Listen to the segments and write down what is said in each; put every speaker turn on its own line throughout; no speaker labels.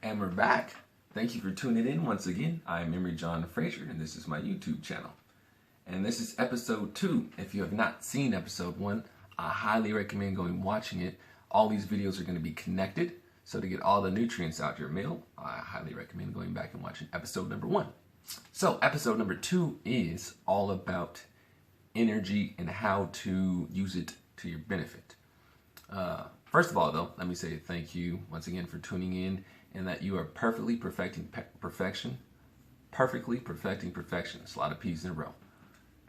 And we're back. Thank you for tuning in once again. I'm Emery John Frazier, and this is my YouTube channel. And this is episode 2. If you have not seen episode 1, I highly recommend going and watching it. All these videos are going to be connected, so to get all the nutrients out your meal, I highly recommend going back and watching episode number 1. So episode number 2 is all about energy and how to use it to your benefit. First of all, though, let me say thank you once again for tuning in, and that you are perfectly perfecting perfection. Perfectly perfecting perfection. It's a lot of P's in a row.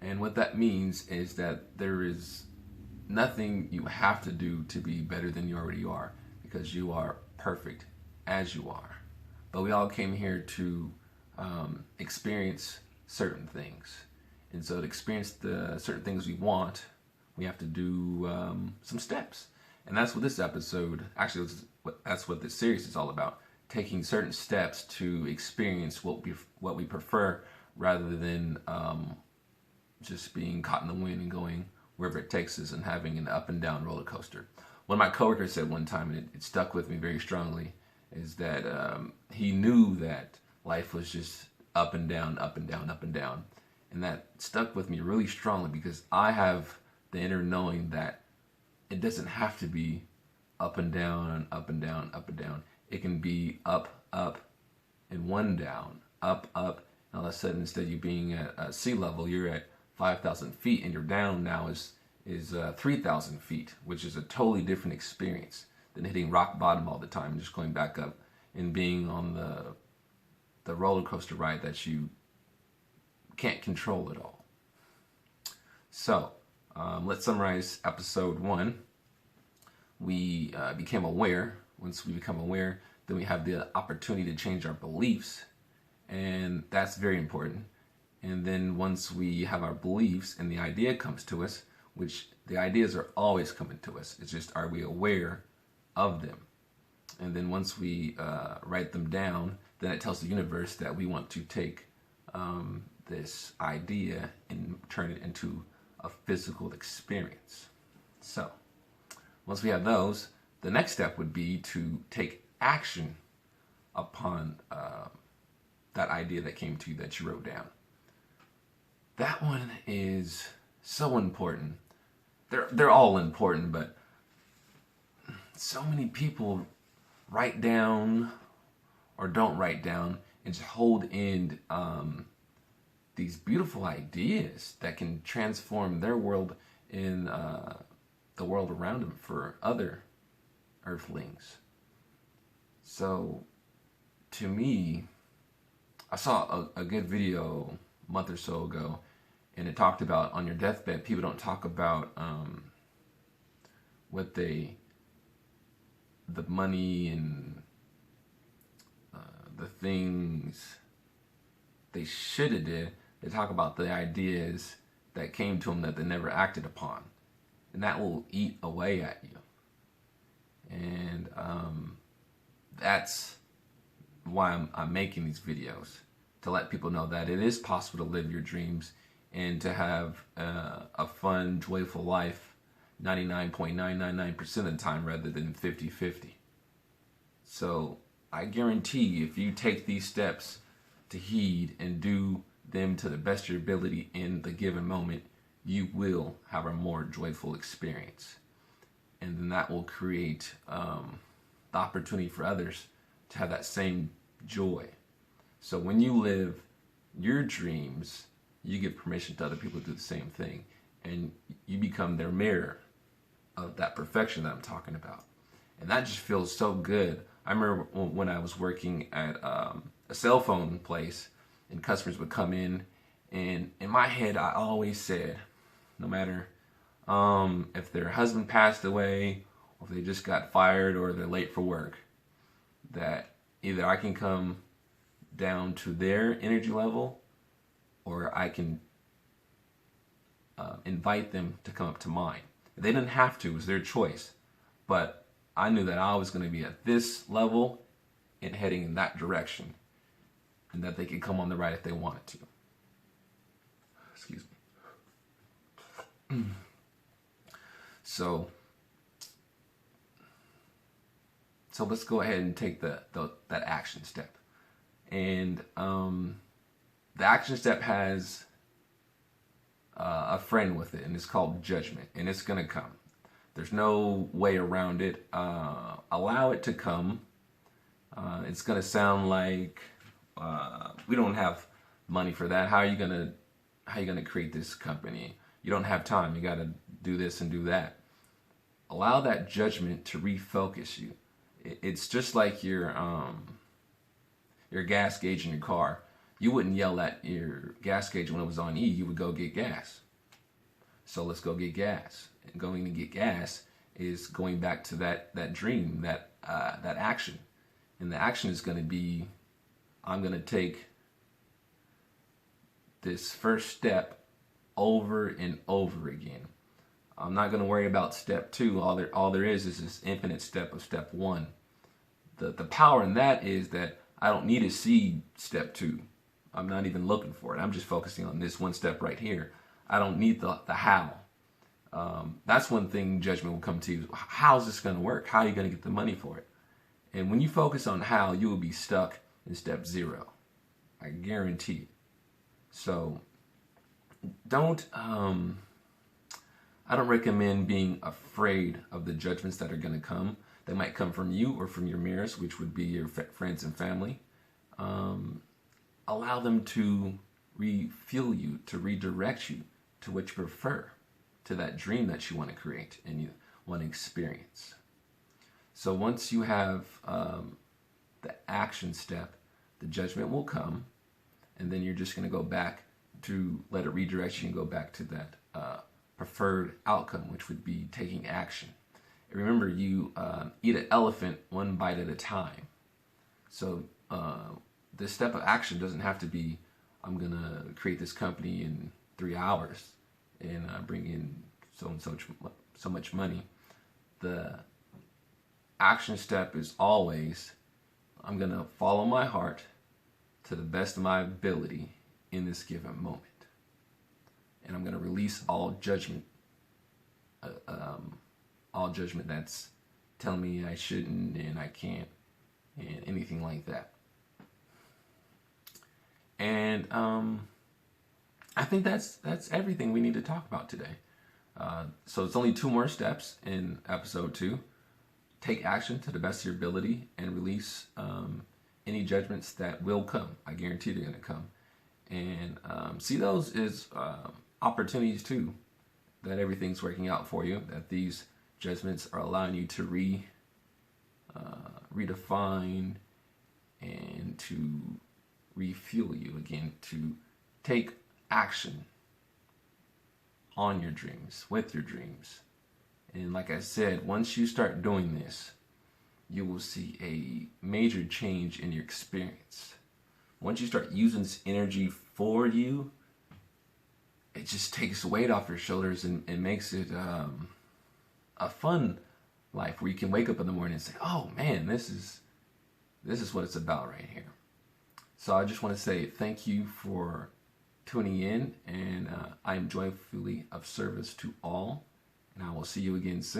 And what that means is that there is nothing you have to do to be better than you already are, because you are perfect as you are. But we all came here to experience certain things. And so to experience the certain things we want, we have to do some steps. And that's what this episode, actually, that's what this series is all about. Taking certain steps to experience what we prefer, rather than just being caught in the wind and going wherever it takes us and having an up and down roller coaster. One of my coworkers said one time, and it stuck with me very strongly, is that he knew that life was just up and down, up and down, up and down. And that stuck with me really strongly, because I have the inner knowing that it doesn't have to be up and down, up and down, up and down. It can be up, up, and one down, up, up. And all of a sudden, instead of you being at sea level, you're at 5,000 feet, and your down now is 3,000 feet, which is a totally different experience than hitting rock bottom all the time and just going back up and being on the roller coaster ride that you can't control at all. So, let's summarize episode 1. We became aware. Once we become aware, then we have the opportunity to change our beliefs, and that's very important. And then once we have our beliefs and the idea comes to us, which the ideas are always coming to us, it's just, are we aware of them? And then once we write them down, then it tells the universe that we want to take this idea and turn it into a physical experience. So once we have those, the next step would be to take action upon that idea that came to you, that you wrote down. That one is so important. They're all important, but so many people write down or don't write down and just hold in these beautiful ideas that can transform their world in the world around them for other earthlings. So, to me, I saw a good video a month or so ago, and it talked about on your deathbed, people don't talk about what the money and the things they should have did. They talk about the ideas that came to them that they never acted upon, and that will eat away at you. And that's why I'm making these videos, to let people know that it is possible to live your dreams and to have a fun, joyful life 99.999% of the time, rather than 50-50. So I guarantee if you take these steps to heed and do them to the best of your ability in the given moment, you will have a more joyful experience. And then that will create the opportunity for others to have that same joy. So when you live your dreams, you give permission to other people to do the same thing, and you become their mirror of that perfection that I'm talking about. And that just feels so good. I remember when I was working at a cell phone place, and customers would come in, and in my head I always said, no matter if their husband passed away, or if they just got fired, or they're late for work, that either I can come down to their energy level, or I can invite them to come up to mine. They didn't have to, it was their choice. But I knew that I was going to be at this level and heading in that direction, and that they could come on the right if they wanted to. Excuse me. So So let's go ahead and take that action step. And the action step has a friend with it, and it's called judgment, and it's going to come. There's no way around it. Allow it to come. It's going to sound like we don't have money for that. How are you going to create this company? You don't have time. You got to do this and do that. Allow that judgment to refocus you. It's just like your gas gauge in your car. You wouldn't yell at your gas gauge when it was on E. You would go get gas. So let's go get gas. And going to get gas is going back to that dream, that action. And the action is going to be, I'm going to take this first step over and over again. I'm not going to worry about step 2. All there is this infinite step of step 1. The power in that is that I don't need to see step 2. I'm not even looking for it. I'm just focusing on this one step right here. I don't need the how. That's one thing judgment will come to you. How's this going to work? How are you going to get the money for it? And when you focus on how, you will be stuck in step 0. I guarantee it. So I don't recommend being afraid of the judgments that are going to come. They might come from you or from your mirrors, which would be your friends and family. Allow them to refuel you, to redirect you to what you prefer, to that dream that you want to create and you want to experience. So once you have the action step, the judgment will come, and then you're just going to go back to let it redirect you and go back to that preferred outcome, which would be taking action. And remember, you eat an elephant one bite at a time. So this step of action doesn't have to be, I'm going to create this company in 3 hours and bring in so much money. The action step is always, I'm going to follow my heart to the best of my ability in this given moment. And I'm going to release all judgment that's telling me I shouldn't and I can't and anything like that. And I think that's everything we need to talk about today. So it's only 2 more steps in episode 2. Take action to the best of your ability and release any judgments that will come. I guarantee they're going to come. And see those as opportunities too, that everything's working out for you, that these judgments are allowing you to redefine and to refuel you again, to take action on your dreams, with your dreams. And like I said, once you start doing this, you will see a major change in your experience. Once you start using this energy for you, it just takes weight off your shoulders and makes it a fun life where you can wake up in the morning and say, oh man, this is what it's about right here. So I just want to say thank you for tuning in, and I am joyfully of service to all, and I will see you again soon.